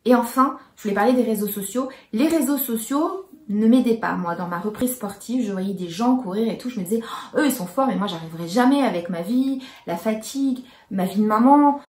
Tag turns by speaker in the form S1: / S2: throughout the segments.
S1: Et enfin, je voulais parler des réseaux sociaux. Les réseaux sociaux ne m'aidaient pas. Moi, dans ma reprise sportive, je voyais des gens courir et tout. Je me disais, oh, eux, ils sont forts, mais moi, j'arriverai jamais avec ma vie, la fatigue, ma vie de maman.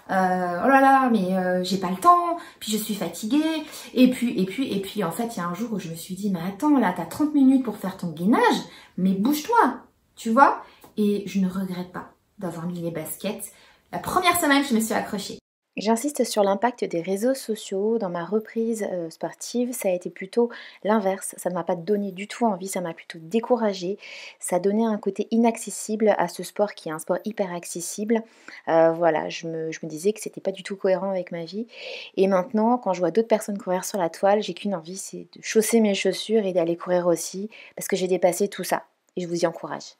S1: Oh là là, mais j'ai pas le temps, puis je suis fatiguée, et puis, en fait, il y a un jour où je me suis dit, mais attends, là, t'as 30 minutes pour faire ton gainage, mais bouge-toi, tu vois? Et je ne regrette pas d'avoir mis les baskets. La première semaine, je me suis accrochée.
S2: J'insiste sur l'impact des réseaux sociaux dans ma reprise sportive, ça a été plutôt l'inverse, ça ne m'a pas donné du tout envie, ça m'a plutôt découragée, ça donnait un côté inaccessible à ce sport qui est un sport hyper accessible. Voilà, je me disais que c'était pas du tout cohérent avec ma vie et maintenant quand je vois d'autres personnes courir sur la toile, j'ai qu'une envie, c'est de chausser mes chaussures et d'aller courir aussi parce que j'ai dépassé tout ça et je vous y encourage.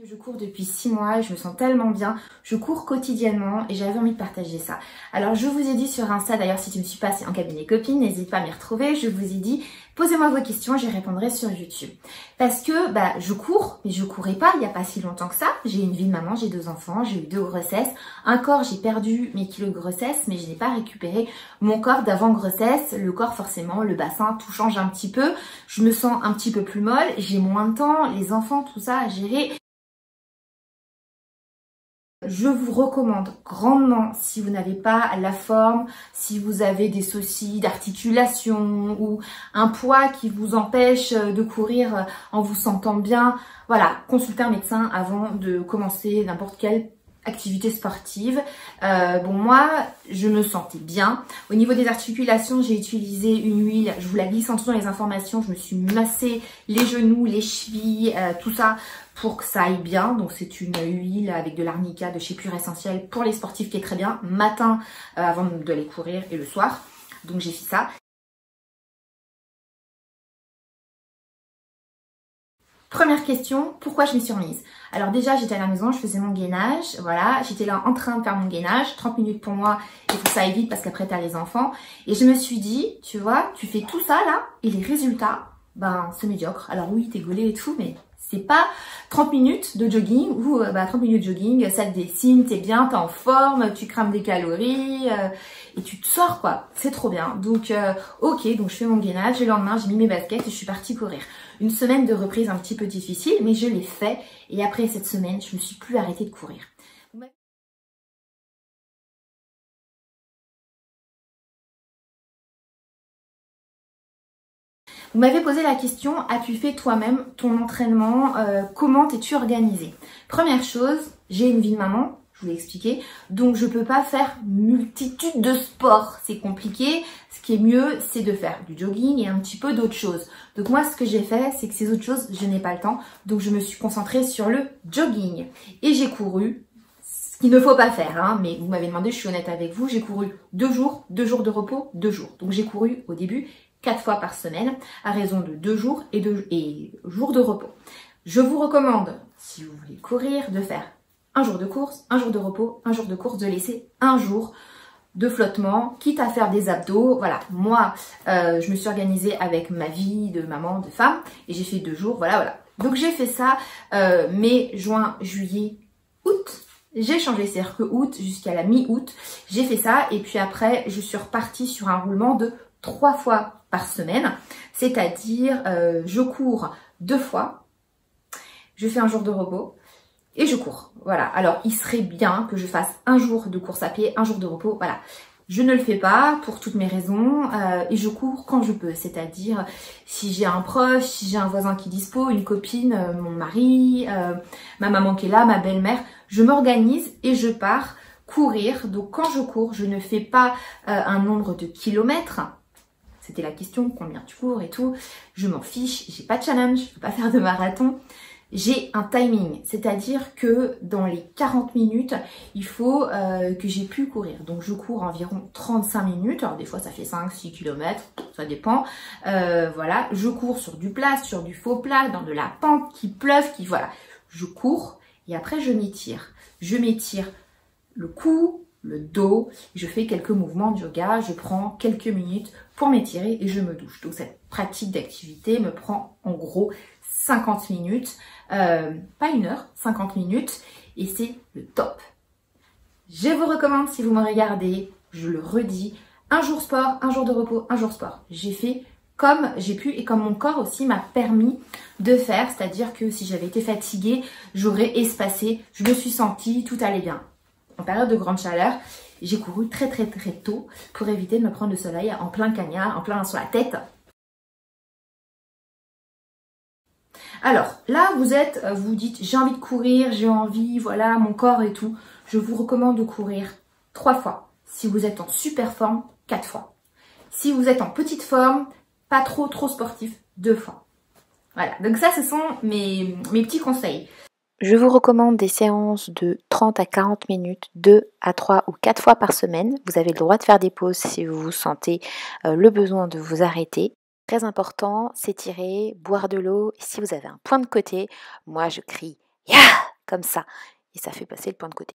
S1: Je cours depuis 6 mois et je me sens tellement bien. Je cours quotidiennement et j'avais envie de partager ça. Alors je vous ai dit sur Insta, d'ailleurs si tu ne me suis pas en cabinet copine, n'hésite pas à m'y retrouver. Je vous ai dit, posez-moi vos questions, j'y répondrai sur YouTube. Parce que je cours, mais je courais pas il n'y a pas si longtemps que ça. J'ai une vie de maman, j'ai 2 enfants, j'ai eu 2 grossesses. Un corps, j'ai perdu mes kilos de grossesse, mais je n'ai pas récupéré mon corps d'avant grossesse. Le corps forcément, le bassin, tout change un petit peu. Je me sens un petit peu plus molle, j'ai moins de temps, les enfants, tout ça à gérer. Je vous recommande grandement, si vous n'avez pas la forme, si vous avez des soucis d'articulation ou un poids qui vous empêche de courir en vous sentant bien, voilà, consultez un médecin avant de commencer n'importe quelle activité sportive. Moi, je me sentais bien. Au niveau des articulations, j'ai utilisé une huile, je vous la glisse en dessous dans les informations, je me suis massé les genoux, les chevilles, tout ça pour que ça aille bien. Donc c'est une huile avec de l'arnica de chez Pure Essentiel pour les sportifs qui est très bien, matin avant d'aller courir et le soir. Donc j'ai fait ça. Première question, pourquoi je m'y suis remise? Alors déjà, j'étais à la maison, je faisais mon gainage, voilà, j'étais là en train de faire mon gainage, 30 minutes pour moi, il faut que ça aille vite parce qu'après t'as les enfants. Et je me suis dit, tu vois, tu fais tout ça là, et les résultats, c'est médiocre. Alors oui, t'es gaulé et tout, mais c'est pas 30 minutes de jogging ou 30 minutes de jogging, ça te dessine, t'es bien, t'es en forme, tu crames des calories et tu te sors quoi. C'est trop bien. Donc ok, donc je fais mon gainage, le lendemain j'ai mis mes baskets et je suis partie courir. Une semaine de reprise un petit peu difficile, mais je l'ai fait et après cette semaine, je me suis plus arrêtée de courir. Vous m'avez posé la question, as-tu fait toi-même ton entraînement? Comment t'es-tu organisée? Première chose, j'ai une vie de maman, je vous l'ai expliqué, donc je peux pas faire multitude de sports, c'est compliqué. Ce qui est mieux, c'est de faire du jogging et un petit peu d'autres choses. Donc moi, ce que j'ai fait, c'est que ces autres choses, je n'ai pas le temps, donc je me suis concentrée sur le jogging. Et j'ai couru, ce qu'il ne faut pas faire, hein, mais vous m'avez demandé, je suis honnête avec vous, j'ai couru 2 jours, 2 jours de repos, 2 jours. Donc j'ai couru au début 4 fois par semaine, à raison de 2 jours et jours de repos. Je vous recommande, si vous voulez courir, de faire un jour de course, un jour de repos, un jour de course, de laisser un jour de flottement, quitte à faire des abdos. Voilà, moi, je me suis organisée avec ma vie de maman, de femme, et j'ai fait 2 jours, voilà. Donc j'ai fait ça, mai, juin, juillet, août. J'ai changé, c'est-à-dire que août jusqu'à la mi-août, j'ai fait ça, et puis après, je suis repartie sur un roulement de 3 fois par semaine, c'est-à-dire je cours 2 fois, je fais un jour de repos et je cours. Voilà, alors il serait bien que je fasse un jour de course à pied, un jour de repos, voilà. Je ne le fais pas pour toutes mes raisons et je cours quand je peux, c'est-à-dire si j'ai un proche, si j'ai un voisin qui est dispo, une copine, mon mari, ma maman qui est là, ma belle-mère, je m'organise et je pars courir. Donc quand je cours, je ne fais pas un nombre de kilomètres. C'était la question, combien tu cours et tout. Je m'en fiche, j'ai pas de challenge, je peux pas faire de marathon. J'ai un timing, c'est-à-dire que dans les 40 minutes, il faut que j'ai pu courir. Donc je cours environ 35 minutes, alors des fois ça fait 5-6 km, ça dépend. Voilà, je cours sur du plat, sur du faux plat, dans de la pente, qui pleuve, voilà. Je cours et après je m'étire. Je m'étire le cou, le dos, je fais quelques mouvements de yoga, je prends quelques minutes pour m'étirer et je me douche. Donc cette pratique d'activité me prend en gros 50 minutes, pas 1 heure, 50 minutes et c'est le top. Je vous recommande, si vous me regardez, je le redis, un jour sport, un jour de repos, un jour sport. J'ai fait comme j'ai pu et comme mon corps aussi m'a permis de faire, c'est-à-dire que si j'avais été fatiguée, j'aurais espacé, je me suis sentie, tout allait bien. En période de grande chaleur, j'ai couru très tôt pour éviter de me prendre le soleil en plein cagnard, en plein sur la tête. Alors là, vous dites j'ai envie de courir, j'ai envie, voilà, mon corps et tout. Je vous recommande de courir 3 fois. Si vous êtes en super forme, 4 fois. Si vous êtes en petite forme, pas trop sportif, 2 fois. Voilà, donc ça ce sont mes petits conseils.
S2: Je vous recommande des séances de 30 à 40 minutes, 2 à 3 ou 4 fois par semaine. Vous avez le droit de faire des pauses si vous sentez le besoin de vous arrêter. Très important, s'étirer, boire de l'eau. Et si vous avez un point de côté, moi je crie « Ya !» comme ça. Et ça fait passer le point de côté.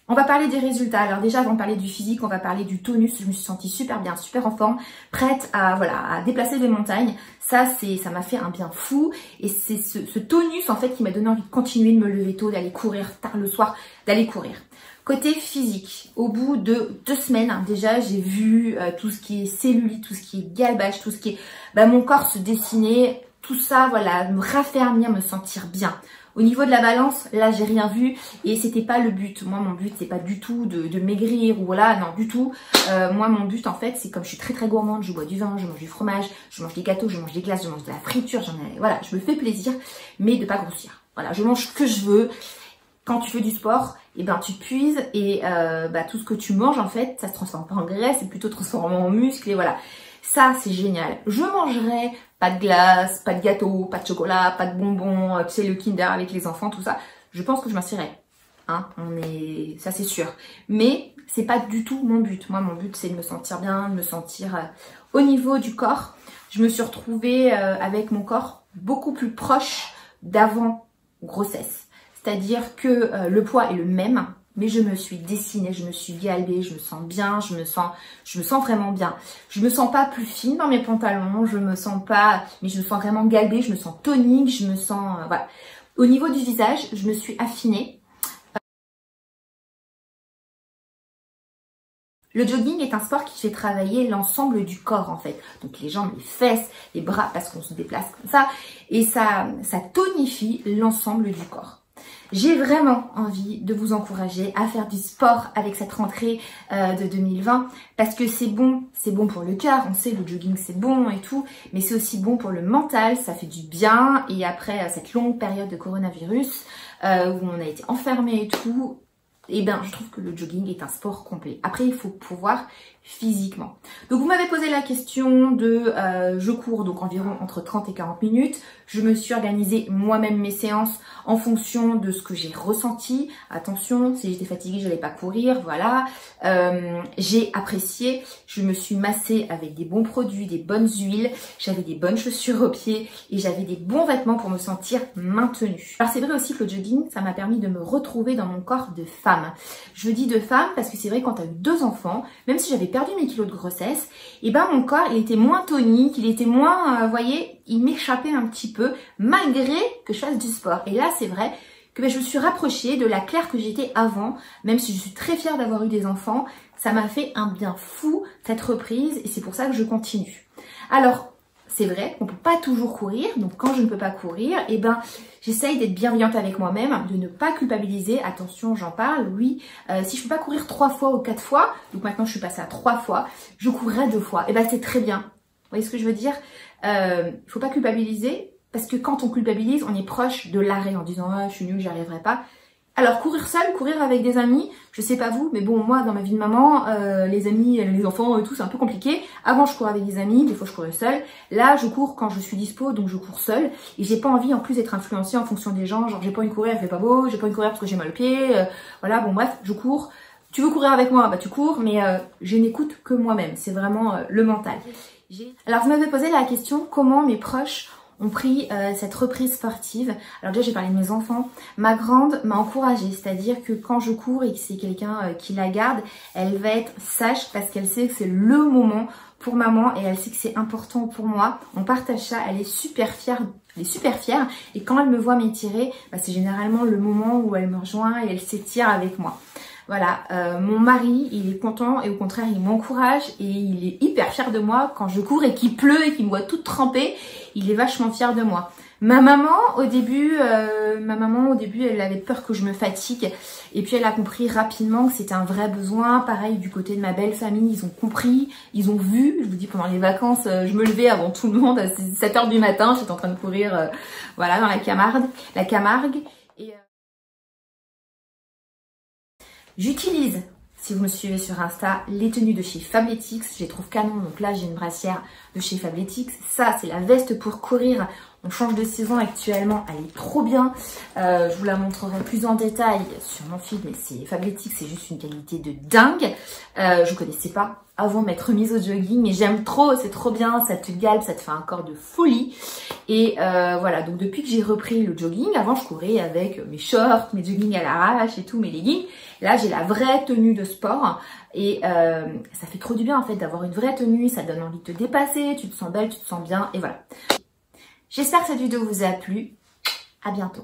S1: On va parler des résultats. Alors déjà, avant de parler du physique, on va parler du tonus. Je me suis sentie super bien, super en forme, prête à déplacer des montagnes. Ça m'a fait un bien fou. Et c'est ce tonus, en fait, qui m'a donné envie de continuer de me lever tôt, d'aller courir tard le soir, d'aller courir. Côté physique, au bout de 2 semaines, déjà, j'ai vu tout ce qui est cellulite, tout ce qui est galbage, tout ce qui est... mon corps se dessiner, tout ça, voilà, me raffermir, me sentir bien. Au niveau de la balance, là, j'ai rien vu et c'était pas le but. Moi, mon but, c'est pas du tout de maigrir ou voilà, non, du tout. Moi, mon but, en fait, c'est comme je suis très gourmande, je bois du vin, je mange du fromage, je mange des gâteaux, je mange des glaces, je mange de la friture, voilà, je me fais plaisir, mais de pas grossir. Voilà, je mange ce que je veux. Quand tu fais du sport, tu puises et tout ce que tu manges, en fait, ça se transforme pas en graisse, c'est plutôt transformé en muscle et voilà. Ça, c'est génial. Je mangerai pas de glace, pas de gâteau, pas de chocolat, pas de bonbons, tu sais, le Kinder avec les enfants, tout ça. Je pense que je m'inspirerai. Hein, ça c'est sûr. Mais c'est pas du tout mon but. Moi, mon but, c'est de me sentir bien, de me sentir... Au niveau du corps, je me suis retrouvée avec mon corps beaucoup plus proche d'avant grossesse. C'est-à-dire que le poids est le même, mais je me suis dessinée, je me suis galbée, je me sens bien, je me sens vraiment bien. Je me sens pas plus fine dans mes pantalons, mais je me sens vraiment galbée, je me sens tonique, je me sens... voilà. Au niveau du visage, je me suis affinée. Le jogging est un sport qui fait travailler l'ensemble du corps en fait. Donc les jambes, les fesses, les bras parce qu'on se déplace comme ça. Et ça tonifie l'ensemble du corps. J'ai vraiment envie de vous encourager à faire du sport avec cette rentrée de 2020 parce que c'est bon pour le cœur, on sait le jogging c'est bon et tout, mais c'est aussi bon pour le mental, ça fait du bien et après cette longue période de coronavirus où on a été enfermé et tout, je trouve que le jogging est un sport complet. Après, il faut pouvoir physiquement. Donc, vous m'avez posé la question de... je cours donc environ entre 30 et 40 minutes. Je me suis organisée moi-même mes séances en fonction de ce que j'ai ressenti. Attention, si j'étais fatiguée, je n'allais pas courir, voilà. J'ai apprécié. Je me suis massée avec des bons produits, des bonnes huiles. J'avais des bonnes chaussures aux pieds et j'avais des bons vêtements pour me sentir maintenue. Alors, c'est vrai aussi que le jogging, ça m'a permis de me retrouver dans mon corps de femme. Je dis de femme parce que c'est vrai quand tu as eu 2 enfants, même si j'avais perdu mes kilos de grossesse, mon corps il était moins tonique, il était moins, vous voyez, il m'échappait un petit peu malgré que je fasse du sport. Et là c'est vrai que je me suis rapprochée de la Claire que j'étais avant, même si je suis très fière d'avoir eu des enfants, ça m'a fait un bien fou cette reprise et c'est pour ça que je continue. Alors, c'est vrai qu'on ne peut pas toujours courir, donc quand je ne peux pas courir, j'essaye d'être bienveillante avec moi-même, de ne pas culpabiliser. Attention, j'en parle, oui. Si je ne peux pas courir 3 fois ou 4 fois, donc maintenant je suis passée à 3 fois, je courrai 2 fois. C'est très bien. Vous voyez ce que je veux dire? Il ne faut pas culpabiliser, parce que quand on culpabilise, on est proche de l'arrêt en disant « Ah, je suis nulle, j'y arriverai pas ». Alors courir seul, courir avec des amis, je sais pas vous, mais bon moi dans ma vie de maman, les amis, les enfants et tout c'est un peu compliqué. Avant je courais avec des amis, des fois je courais seule. Là je cours quand je suis dispo, donc je cours seule. Et j'ai pas envie en plus d'être influencée en fonction des gens, genre j'ai pas envie de courir, il fait pas beau, j'ai pas envie de courir parce que j'ai mal au pied, voilà bon bref, je cours. Tu veux courir avec moi, tu cours, mais je n'écoute que moi-même, c'est vraiment le mental. Alors vous m'avez posé la question comment mes proches ont pris cette reprise sportive. Alors déjà j'ai parlé de mes enfants. Ma grande m'a encouragée, c'est-à-dire que quand je cours et que c'est quelqu'un qui la garde, elle va être sage parce qu'elle sait que c'est le moment pour maman et elle sait que c'est important pour moi. On partage ça, elle est super fière. Elle est super fière et quand elle me voit m'étirer, c'est généralement le moment où elle me rejoint et elle s'étire avec moi. Voilà, mon mari, il est content et au contraire, il m'encourage et il est hyper fier de moi quand je cours et qu'il pleut et qu'il me voit toute trempée. Il est vachement fier de moi. Ma maman, au début, elle avait peur que je me fatigue et puis elle a compris rapidement que c'était un vrai besoin. Pareil, du côté de ma belle famille, ils ont compris, ils ont vu. Je vous dis, pendant les vacances, je me levais avant tout le monde à 7 h du matin. J'étais en train de courir, voilà, dans la Camargue. Et j'utilise, si vous me suivez sur Insta, les tenues de chez Fabletics. Je les trouve canon. Donc là, j'ai une brassière de chez Fabletics. Ça, c'est la veste pour courir. On change de saison actuellement. Elle est trop bien. Je vous la montrerai plus en détail sur mon feed. Mais c'est Fabletics, c'est juste une qualité de dingue. Je ne connaissais pas avant de m'être remise au jogging. Mais j'aime trop. C'est trop bien. Ça te galbe. Ça te fait un corps de folie. Et voilà. Donc depuis que j'ai repris le jogging, avant je courais avec mes shorts, mes joggings à l'arrache et tout, mes leggings. Là, j'ai la vraie tenue de sport et ça fait trop du bien en fait d'avoir une vraie tenue, ça donne envie de te dépasser, tu te sens belle, tu te sens bien et voilà. J'espère que cette vidéo vous a plu. À bientôt.